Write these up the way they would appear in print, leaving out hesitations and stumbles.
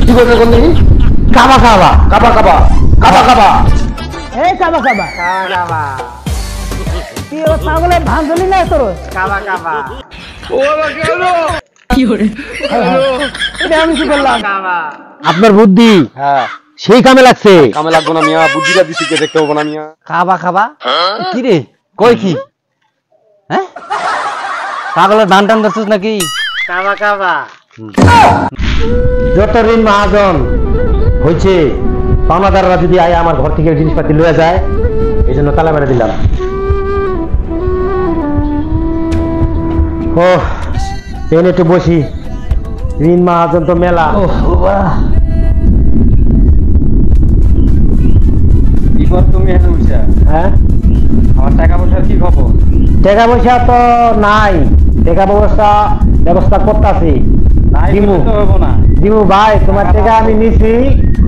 কি করবে কোন দেখি কাবা কাবা কাবা কাবা কাবা কাবা এই কাবা কাবা কাবা তুই ও পাগলের ভাঙলি না তোর কাবা কাবা ও কেন কি করে এটা আমি কি বললাম কাবা আপনার বুদ্ধি হ্যাঁ সেই কামে লাগছে কামে লাগবো না মিয়া বুদ্ধিটা দিছি কে দেখতে হবো না মিয়া কাবা কাবা কি রে কই কি হ্যাঁ পাগলের ধান টান ধরছিস নাকি কাবা কাবা যত ঋণ মহাজন হয়েছে পাওনাদাররা যদি আয় আমার ঘর থেকে জিনিসপাতি লয়ে যায় এই জন্য তালা মেরে দিলাম ও এনে একটু বসি ঋণ মহাজন তো মেলা কি কর তুমি এখানে উঠছা হ্যাঁ আমার টাকা পয়সার কি খবর টাকা পয়সা তো নাই টাকা ব্যবস্থা করতেছি নাই দিমু তো হবো না দিমু ভাই তোমার টাকা আমি নিছি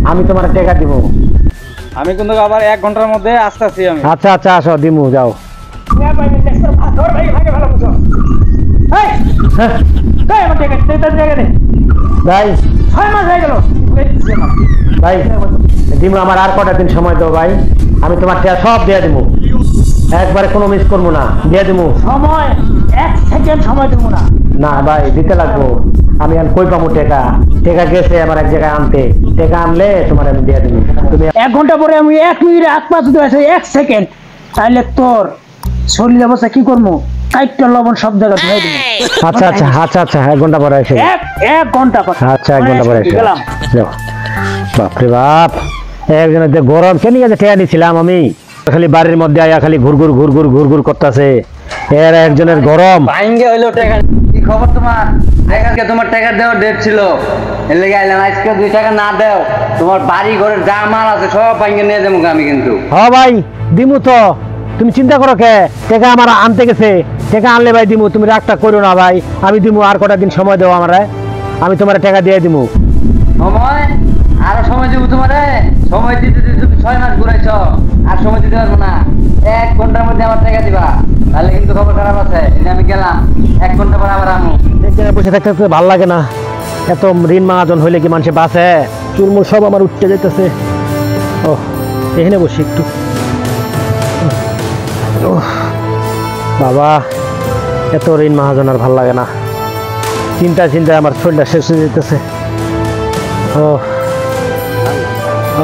আমি তোমার টাকা দিব আমি কিন্তু আবার 1 ঘন্টার মধ্যে আসতেছি আমি আচ্ছা আচ্ছা আসো দিমু যাও ভাই ভাগে ভালো বুঝো এই হ্যাঁ কই আমার টাকা তেতার জায়গা দে ভাই 6 মাস হয়ে গেল ভাই দিমু আমার আর কটা দিন সময় দাও ভাই আমি তোমার টাকা সব দিয়ে দিব একবারে কোনো মিস করবো না দিয়ে দিব সময় 1 সেকেন্ড সময় দেব না না ভাই দিতে লাগবো আমি আর কই পাবো টাকা টাকা গেছে আমার এক জায়গায় আনতে টাকা আনলে তোমার আমি দিয়ে দিব তুমি 1 ঘন্টা পরে আমি 1 মিনিট আগ পা দিতে আছে 1 সেকেন্ড তাইলে তোর শরীর অবস্থা কি করবো কাইটটা লবণ সব জায়গা ধুয়ে দিব আচ্ছা আচ্ছা আচ্ছা আচ্ছা 1 ঘন্টা পরে এসে 1 ঘন্টা পর আচ্ছা 1 ঘন্টা পরে এসে গেলাম যাও বাপরে বাপ একজনের যে গরম কেন গেছে টেয়া নিছিলাম আমি খালি বাড়ির মধ্যে আয়া খালি ঘুরঘুর করতেছে এর একজনের গরম ভাঙ্গে হইলো টাকা কি খবর তোমার আজকে তোমার টাকা দেওয়ার ডেট ছিল এর লেগে আইলাম আজকে 2 টাকা না দাও তোমার বাড়ি ঘরের যা মাল আছে সব ভাঙ্গে নিয়ে যাবো আমি কিন্তু হ্যাঁ ভাই দিমু তো তুমি চিন্তা করো কে টাকা আমার আনতে গেছে টাকা আনলে ভাই দিমু তুমি রাগটা করো না ভাই আমি দিমু আর কটা দিন সময় দেবো আমারে আমি তোমার টাকা দিয়ে দিমু সময় আরো সময় দেবো তোমারে সময় দিতে দিতে তুমি 6 মাস ঘুরাইছ আর সময় দিতে পারবো না 1 ঘন্টার মধ্যে আমার টাকা দিবা তাহলে কিন্তু খবর খারাপ আছে এই যে আমি গেলাম 1 ঘন্টা পর আবার আমু বসে থাকতে থাকতে ভালো লাগে না এত ঋণ মহাজন হইলে কি মানুষে বাঁচে চুলমুল সব আমার উঠতে যাইতেছে ও এখানে বসি একটু বাবা এত ঋণ মহাজন আর ভাল লাগে না চিন্তায় আমার শরীরটা শেষ হয়ে যেতেছে ও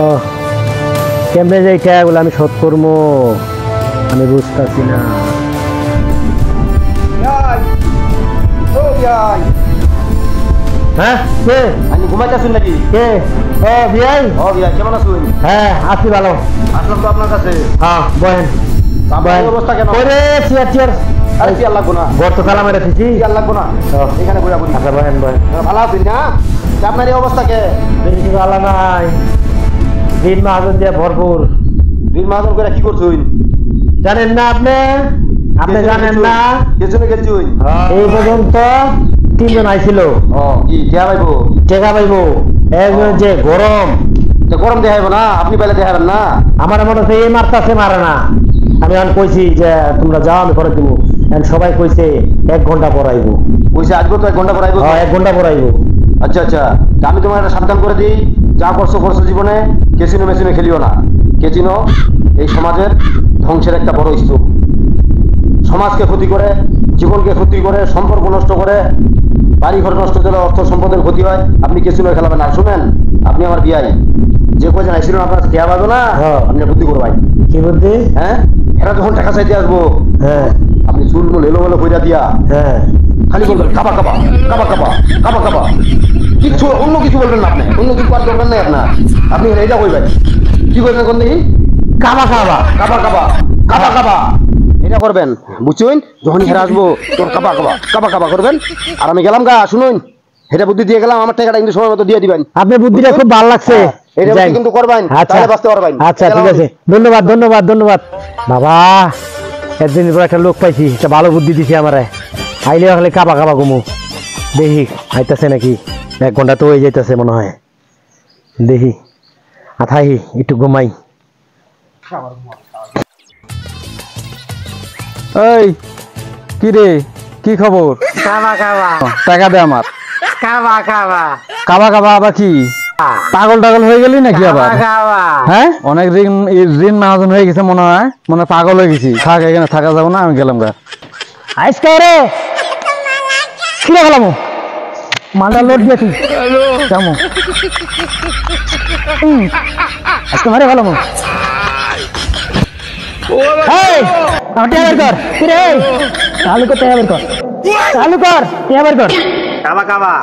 ও কেমনে যে টাকাগুলো আমি শোধ করবো আমি বুঝতেছি না হ্যাঁ কে আমি ঘুমাইতেছেন নাকি কে ও বিয়াই ও বিয়া কেমন আছেন হ্যাঁ আছি ভালো আসলাম তো আপনার কাছে হ্যাঁ বহেন আপনার অবস্থা কেন ওরে চেয়ার আরে কি আর লাগবো না গর্ত তালা মেরে দিছি কি আর লাগবো না এখানে বইয়া বলি আচ্ছা বহেন ভালো আছেন না আপনার এই অবস্থা কে বেশি ভালো নাই ঋণ মহাজন দিয়ে ভরপুর দিন মাহাজন করে কি করছুন জানেন না আপনি জানেন না পেছনে গেছুন এই পর্যন্ত 3 জন আইছিল ও কি কে পাইবো টেকা পাইবো একজন যে গরম তো গরম দেখাইবো না আপনি পেলে দেখাবেন না আমার মনে হচ্ছে এই মারতাছে মারে না আমি এখন কইছি যে তোমরা যাও আমি করে দিব সবাই কইছে 1 ঘন্টা পর আইবো কইছে আসবো তো 1 ঘন্টা পর আইবো হ্যাঁ 1 ঘন্টা পর আইবো আচ্ছা আচ্ছা তা আমি তোমার একটা সাবধান করে দিই যা করছো জীবনে কেসিনো মেশিনে খেলিও না কেসিনো এই সমাজের ধ্বংসের একটা বড় স্তূপ সমাজকে ক্ষতি করে জীবনকে ক্ষতি করে সম্পর্ক নষ্ট করে বাড়ি ঘর নষ্ট করে অর্থ সম্পদের ক্ষতি হয় আপনি কেসিনো খেলাবেন না শুনেন আপনি আমার বিয়াই যে কয়জন আইছিলেন আপনার খেয়া পাবো না আপনি বুদ্ধি করবাই কি বুদ্ধি হ্যাঁ এরা যখন টাকা চাইতে আসবো হ্যাঁ আপনি চুলমুল এলোমেলো কইরা দিয়া হ্যাঁ খালি বলবেন কাবা কাবা কাবা কাবা কাবা কাবা কিছু অন্য কিছু বলবেন না আপনি অন্য কিছু আর করবেন না আপনি এটা কইবেন কি করবেন কোন দেখি কাবা কাবা কাবা কাবা কাবা কাবা এটা করবেন বুঝছেন যখন হেরা আসবো তোর কাবা কাবা কাবা কাবা করবেন আর আমি গেলাম গা শুনুন এটা বুদ্ধি দিয়ে গেলাম আমার টাকাটা কিন্তু সময় মতো দিয়ে দিবেন আপনার বুদ্ধিটা খুব ভালো লাগছে এটা কিন্তু করবেন তাহলে বাঁচতে পারবেন আচ্ছা ঠিক আছে ধন্যবাদ বাবা একদিন পর একটা লোক পাইছি একটা ভালো বুদ্ধি দিছি আমারে আইলে খালি কাবা কাবা ঘুমু দেখি আইতাছে নাকি 1 ঘন্টা তো হয়ে যাইতেছে মনে হয় দেখি আথাই একটু ঘুমাই এই কি রে কি খবর কাবা কাবা টাকা দে আমার কাবা কাবা কাবা কাবা আবার কি পাগল টাগল হয়ে গেলি নাকি আবার কাবা হ্যাঁ অনেক ঋণ মাহাজন হয়ে গেছে মনে হয় পাগল হয়ে গেছি থাক এখানে থাকা যাবো না আমি গেলাম গা আজকে রে ছিঁড়ে গেলাম মালটা লোড দিয়েছি কেমন আজকে মারে গেলাম আমার টেয়া বের কর কিরে চালু কর টেয়া বের কর চালু কর টেয়া বের কর কাবা কাবা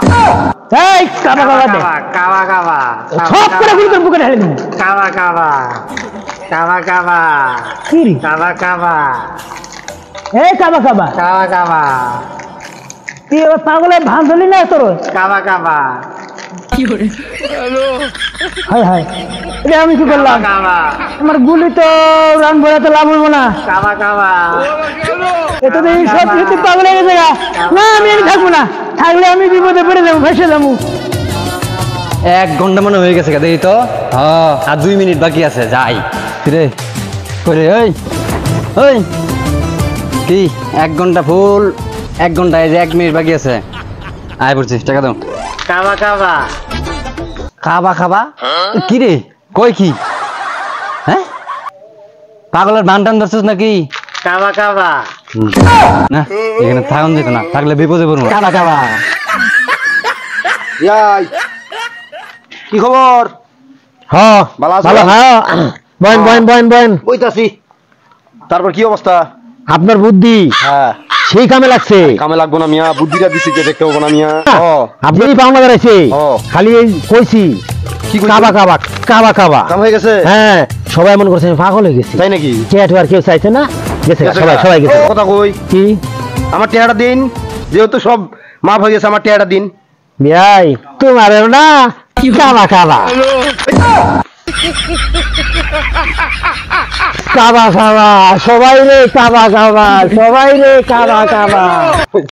এই কাবা কাবা দে কাবা কাবা সব করে গুলি করে বুকে ঢালে দিবি কাবা কাবা কাবা কাবা কি রে কাবা কাবা এই কাবা কাবা কাবা কাবা তুই এবার পাগলে ভান ধরলি না তোর কাবা কাবা হায় হায় এটা আমি কি করলাম কাবা আমার গুলি তো রান ভরাতে লাভ হইব না কাবা কাবা এত দেখি সব কিছু পাগল হয়ে গেছে গা। না আমি এখানে থাকবো না থাকলে আমি বিপদে পড়ে যাবো ভেসে যাবো 1 ঘন্টা মনে হয়ে গেছে দেখি তো হ্যাঁ আর 2 মিনিট বাকি আছে যাই রে করে ওই কি 1 ঘন্টা ফুল 1 ঘন্টায় যে 1 মিনিট বাকি আছে আয় পড়ছিস টাকা দাও কাবা কাবা খাবা খাবা কি রে কই কি হ্যাঁ পাগলের বান টান ধরছিস নাকি কাবা কাবা না এখানে থাকুন যেত না থাকলে বিপদে পড়বো কাবা কাবা ইয়াই কি খবর হ্যাঁ ভালো আছো? ভালো হ্যাঁ বয়েন বয়েন বয়েন বয়েন বইতাছি তারপর কি অবস্থা আপনার বুদ্ধি হ্যাঁ সেই কামে লাগছে কামে লাগবো না মিয়া বুদ্ধিটা দিছি কে দেখতে হবো না মিয়া আপনি পাওনা বেড়াইছে ও। খালি এই কইছি কি কইছো? কাবা কাবা কাবা কাবা কাম হয়ে গেছে হ্যাঁ সবাই মনে করছে আমি পাগল হয়ে গেছি তাই নাকি চেয়ার আর কেউ চাইছে না গেছে গা, সবাই সবাই গেছে কথা কই কি আমার টেহাটা দিন যেহেতু সব মাফ হয়ে গেছে আমার টেহাটা দিন বিয়াই তোমার না কাবা কাবা কাবা কাবা সবাই রে কাবা কাবা সবাই রে কাবা কাবা